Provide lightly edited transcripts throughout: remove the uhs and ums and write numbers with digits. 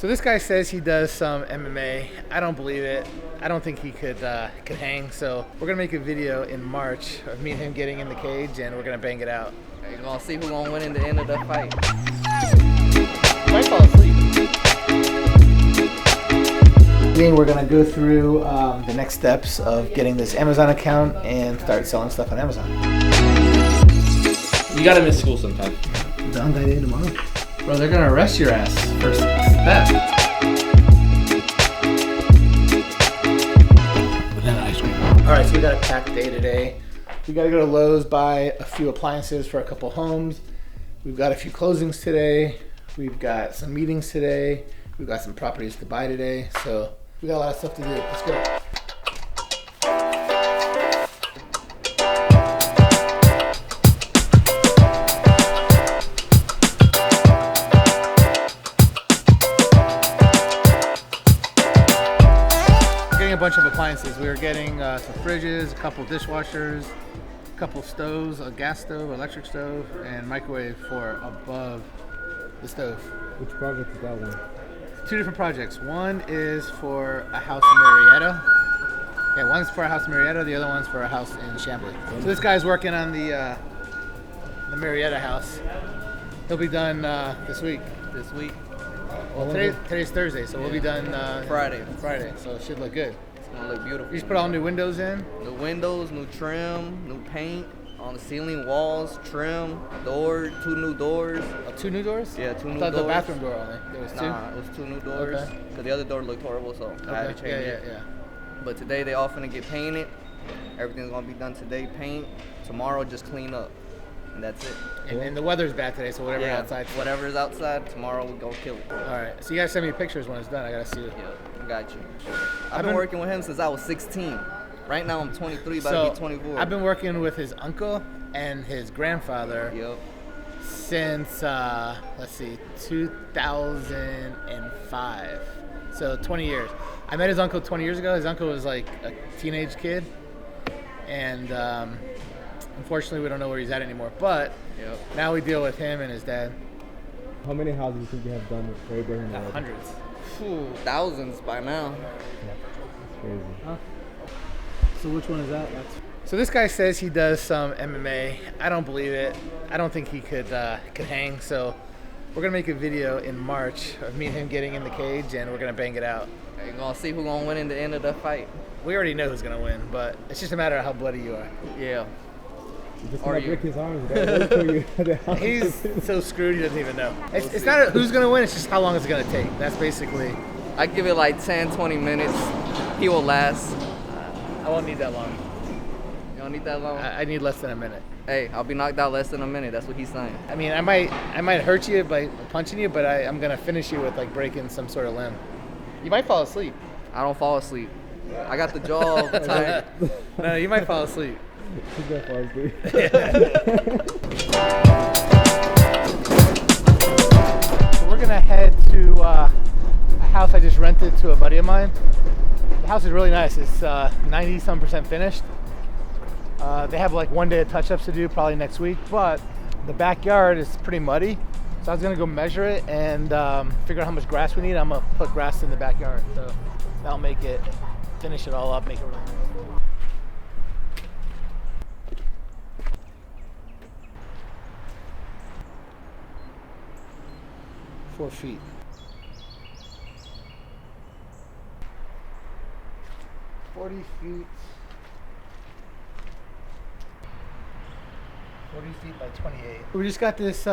So this guy says he does some MMA. I don't believe it. I don't think he could hang. So we're gonna make a video in March of me and him getting in the cage, and we're gonna bang it out. You're gonna see who's gonna win in the end of the fight. Might fall asleep. We're gonna go through the next steps of getting this Amazon account and start selling stuff on Amazon. You gotta miss school sometime. Valentine day tomorrow. Bro, they're gonna arrest your ass for theft. Banana ice cream. Alright, so we got a packed day today. We gotta go to Lowe's, buy a few appliances for a couple homes. We've got a few closings today. We've got some meetings today. We've got some properties to buy today. So we got a lot of stuff to do. Let's go. A bunch of appliances. We were getting some fridges, a couple dishwashers, a couple stoves, a gas stove, electric stove, and microwave for above the stove. Which project is that one? Two different projects. One is for a house in Marietta. Yeah, one's for a house in Marietta, the other one's for a house in Chambly. So this guy's working on the Marietta house. He'll be done this week. Well, today's Thursday, so we'll be done Friday, so it should look good. It's gonna look beautiful. You just put all new windows in? New windows, new trim, new paint on the ceiling, walls, trim, door, 2 new doors. Oh, 2 new doors? Yeah, 2 new I thought doors. the bathroom door only. There was 2? Nah, it was 2 new doors. Okay. Cause the other door looked horrible, so I had to change it. Yeah. But today they all finna get painted. Everything's gonna be done today, paint. Tomorrow just clean up. And that's it. And the weather's bad today, so whatever's outside. Whatever's outside, tomorrow we'll go kill it. All right. So you guys send me pictures when it's done. I gotta see it. Yeah, I got you. I've been working with him since I was 16. Right now I'm 23, about to be 24. I've been working with his uncle and his grandfather since, let's see, 2005. So 20 years. I met his uncle 20 years ago. His uncle was like a teenage kid. And unfortunately, we don't know where he's at anymore. But now we deal with him and his dad. How many houses do you think you have done with Abraham? Hundreds. Thousands by now. That's crazy. Huh? So which one is that? So this guy says he does some MMA. I don't believe it. I don't think he could hang. So we're gonna make a video in March of me and him getting in the cage, and we're gonna bang it out. You're gonna see who's gonna win in the end of the fight. We already know who's gonna win, but it's just a matter of how bloody you are. Yeah. You just gonna break his arms. Wait till you He's so screwed he doesn't even know. It's not who's gonna win, it's just how long it's gonna take. That's basically. I give it like 10, 20 minutes. He will last. I won't need that long. You don't need that long? I need less than a minute. Hey, I'll be knocked out less than a minute. That's what he's saying. I mean, I might hurt you by punching you, but I'm gonna finish you with like breaking some sort of limb. You might fall asleep. I don't fall asleep. I got the jaw tight. No, you might fall asleep. He's gonna fall asleep. So we're gonna head to a house I just rented to a buddy of mine. The house is really nice. It's 90-some% finished. They have like one day of touch-ups to do probably next week, but the backyard is pretty muddy. So I was gonna go measure it and figure out how much grass we need. I'm gonna put grass in the backyard, so that'll make it, finish it all up, make it really nice. 4 feet. $40 feet. 40 feet by 28. We just got this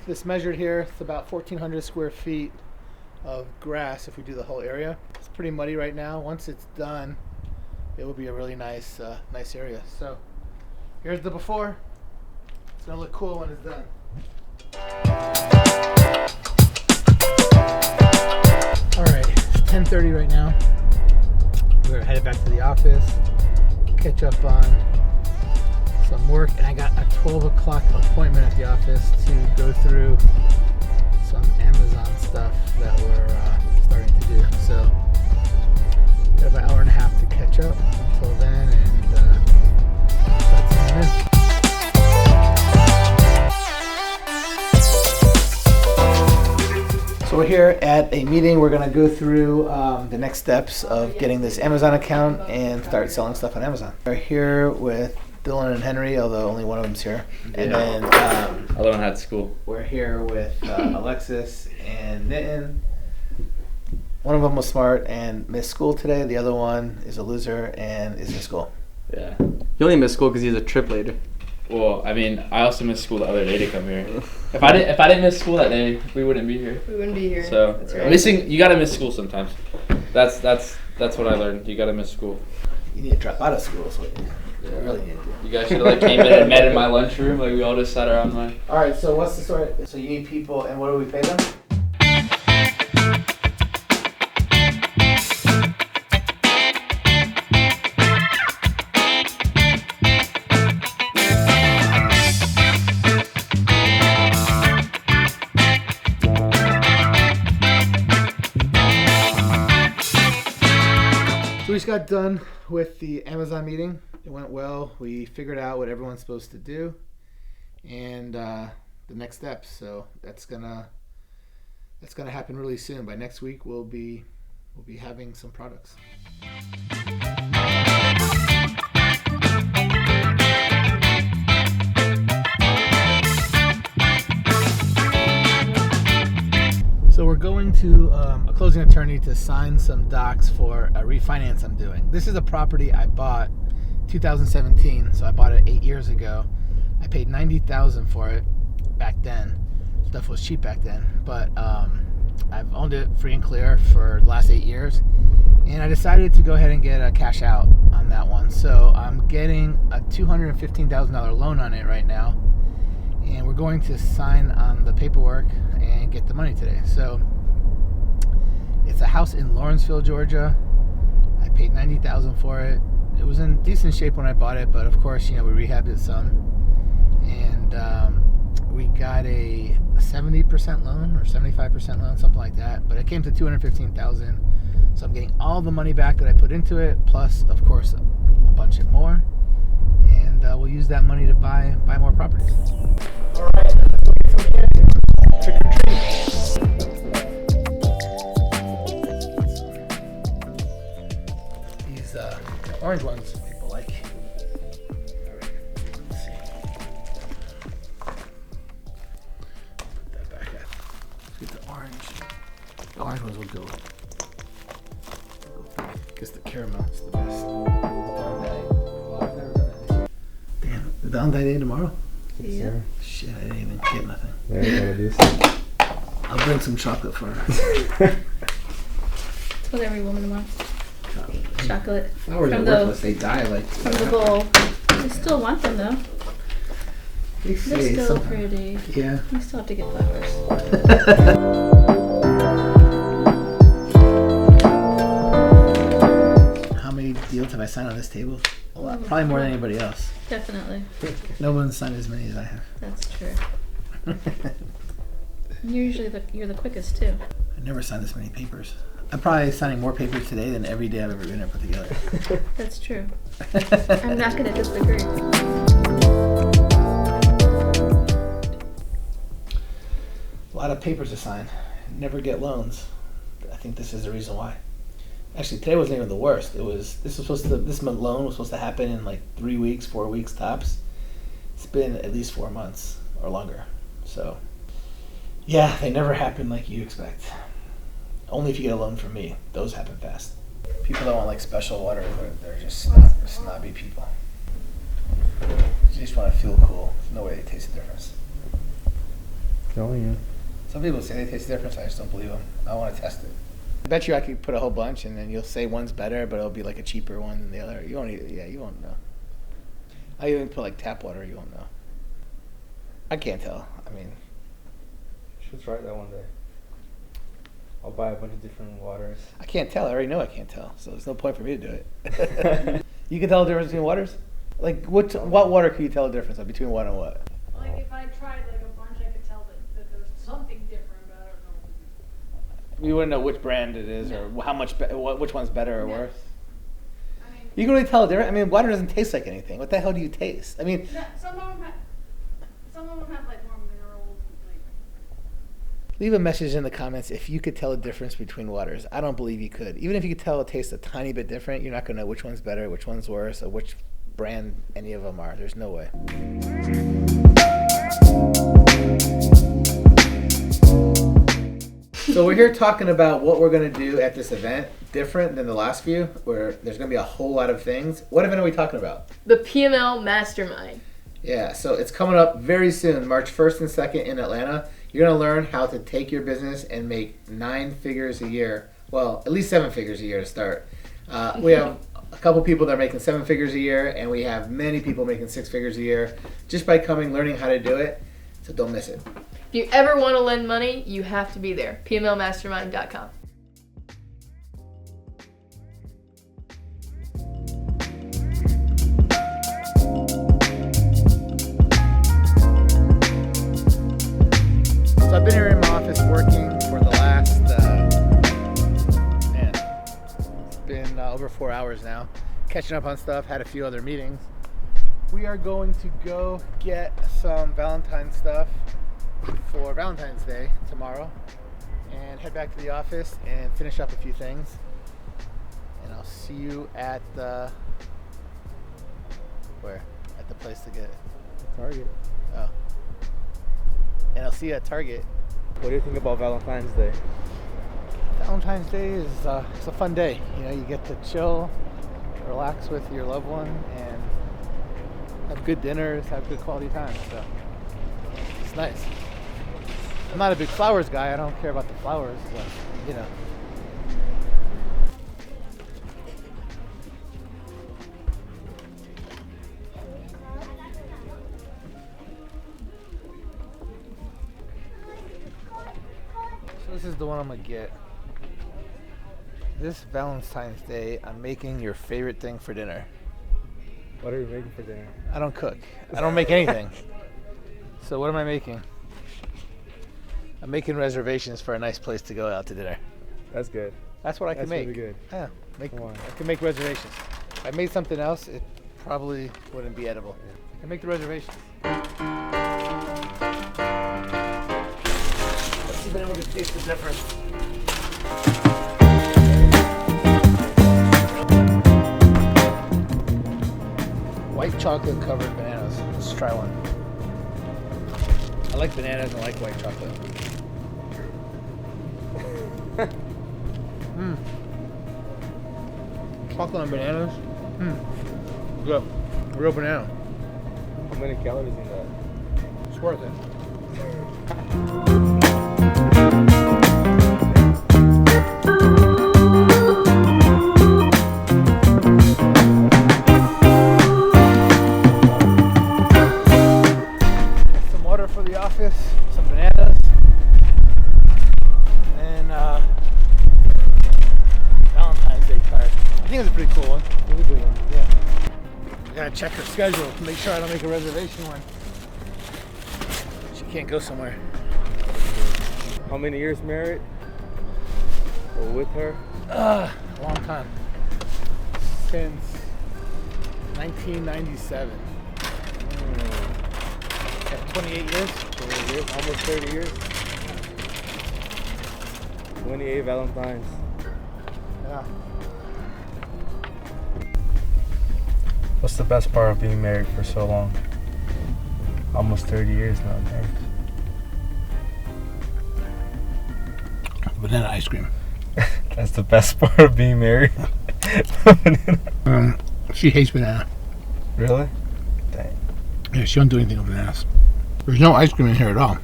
this measured here. It's about 1,400 square feet of grass if we do the whole area. It's pretty muddy right now. Once it's done, it will be a really nice nice area. So here's the before. It's gonna look cool when it's done. All right, it's 10:30 right now. We're headed back to the office, catch up on some work, and I got a 12 o'clock appointment at the office to go through some Amazon stuff that we're starting to do. So, got about an hour and a half to catch up until then, and that's it. So we're here here at a meeting. We're gonna go through the next steps of getting this Amazon account and start selling stuff on Amazon. We're here with Dylan and Henry, although only one of them's here. And then other one had school. we're here with Alexis and Nitin. One of them was smart and missed school today. The other one is a loser and is in school. Yeah. He only missed school because he's a trip later. Well, I mean, I also missed school the other day to come here. If I didn't miss school that day, we wouldn't be here. We wouldn't be here. So That's right. you gotta miss school sometimes. That's what I learned. You gotta miss school. You need to drop out of school. So you really need to do. You guys should have came in and met in my lunchroom. Like we all just sat around my. All right. So what's the story? So you need people, and what do we pay them? So we just got done with the Amazon meeting. It went well. We figured out what everyone's supposed to do and the next steps. So that's gonna happen really soon. By next week we'll be having some products. So we're going to a closing attorney to sign some docs for a refinance I'm doing. This is a property I bought 2017, so I bought it 8 years ago. I paid $90,000 for it back then. Stuff was cheap back then, but I've owned it free and clear for the last 8 years, and I decided to go ahead and get a cash out on that one. So I'm getting a $215,000 loan on it right now. And we're going to sign on the paperwork and get the money today. So it's a house in Lawrenceville, Georgia. I paid $90,000 for it. It was in decent shape when I bought it, but of course, we rehabbed it some. And we got a 70% loan or 75% loan, something like that. But it came to $215,000. So I'm getting all the money back that I put into it, plus, of course, a bunch of more. And we'll use that money to buy more properties. All right, trick or treat. These orange ones people like. All right, let's see. Put that back up. Let's get the orange. The orange ones will go. I guess the caramel is the best. Damn, the Valentine Day tomorrow? Yes, sir. Shit, I didn't even get nothing. Yeah, you gotta do something. I'll bring some chocolate for her. It's what every woman wants. Chocolate. Flowers are From worthless. They die like. From the bowl. You still want them though. They They're say still something. pretty. Yeah. You still have to get flowers. How many deals have I signed on this table? A lot. Probably more than anybody else. Definitely. No one's signed as many as I have. That's true. You're the quickest too. I never signed this many papers. I'm probably signing more papers today than every day I've ever been there put together. That's true. I'm not gonna disagree. A lot of papers to sign. Never get loans. I think this is the reason why. Actually, today wasn't even the worst. This loan was supposed to happen in like 3 weeks, 4 weeks tops. It's been at least 4 months or longer. So, yeah, they never happen like you expect. Only if you get a loan from me. Those happen fast. People that want like special water, they're just snobby people. You just want to feel cool. There's no way they taste the difference. Telling you. Some people say they taste the difference. I just don't believe them. I want to test it. I bet you I could put a whole bunch, and then you'll say one's better, but it'll be like a cheaper one than the other. You won't know. I even put like tap water. You won't know. I can't tell. I mean, You should try that one day. I'll buy a bunch of different waters. I can't tell. I already know I can't tell. So there's no point for me to do it. You can tell the difference between waters? Like, what water can you tell the difference between what and what? Like if I tried like a bunch, I could tell that there's something different, but I don't know. You wouldn't know which brand it is or how much, which one's better or No. worse. I mean, You can really tell the difference. I mean, water doesn't taste like anything. What the hell do you taste? I mean, some of them have like more minerals. Leave a message in the comments if you could tell the difference between waters. I don't believe you could. Even if you could tell it tastes a tiny bit different, you're not going to know which one's better, which one's worse, or which brand any of them are. There's no way. So we're here talking about what we're going to do at this event, different than the last few, where there's going to be a whole lot of things. What event are we talking about? The PML Mastermind. Yeah, so it's coming up very soon, March 1st and 2nd in Atlanta. You're going to learn how to take your business and make 9 figures a year. Well, at least 7 figures a year to start. We have a couple people that are making 7 figures a year, and we have many people making 6 figures a year just by coming, learning how to do it. So don't miss it. If you ever want to lend money, you have to be there. PMLmastermind.com. So I've been here in my office working for the last, it's been over 4 hours now. Catching up on stuff, had a few other meetings. We are going to go get some Valentine stuff for Valentine's Day tomorrow and head back to the office and finish up a few things. And I'll see you at the, where? At the place to get it. Target. Oh. And I'll see you at Target. What do you think about Valentine's Day? Valentine's Day is it's a fun day. You know, you get to chill, relax with your loved one, and have good dinners, have good quality time. So it's nice. I'm not a big flowers guy. I don't care about the flowers, but you know. So this is the one I'm gonna get. This Valentine's Day, I'm making your favorite thing for dinner. What are you making for dinner? I don't cook. I don't make anything. So what am I making? I'm making reservations for a nice place to go out to dinner. That's good. That's what I can That's make. really good. Yeah, Come on. I can make reservations. If I made something else, it probably wouldn't be edible. I can make the reservations. Let's see if anyone can taste the difference. White chocolate covered bananas. Let's try one. I like bananas and I like white chocolate. Chocolate and bananas. Good. Real banana. How many calories in that? It's worth it. Some water for the office, some bananas, and then Valentine's Day card. I think it's a pretty cool one. It's a good one. Yeah. I gotta check her schedule to make sure I don't make a reservation when she can't go somewhere. How many years married? Or with her? A long time. Since 1997. 28 years? 20 years? Almost 30 years? 28 Valentines. Yeah. What's the best part of being married for so long? Almost 30 years now, man. Banana ice cream. That's the best part of being married. She hates banana. Really? Dang. Yeah, she don't do anything with bananas. There's no ice cream in here at all.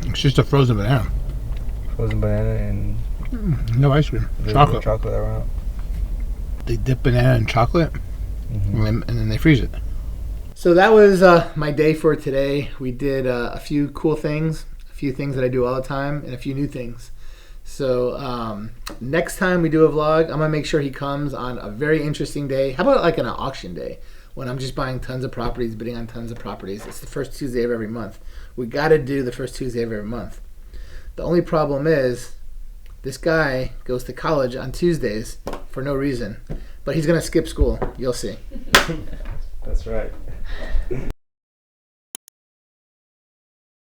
It's just a frozen banana. Frozen banana and No ice cream. Chocolate. chocolate around. They dip banana in chocolate Mm-hmm. and then they freeze it. So that was my day for today. We did a few cool things, a few things that I do all the time, and a few new things. So next time we do a vlog, I'm gonna make sure he comes on a very interesting day. How about like an auction day when I'm just buying tons of properties, bidding on tons of properties? It's the first Tuesday of every month. We gotta do the first Tuesday of every month. The only problem is this guy goes to college on Tuesdays for no reason, but he's gonna skip school. You'll see. That's right.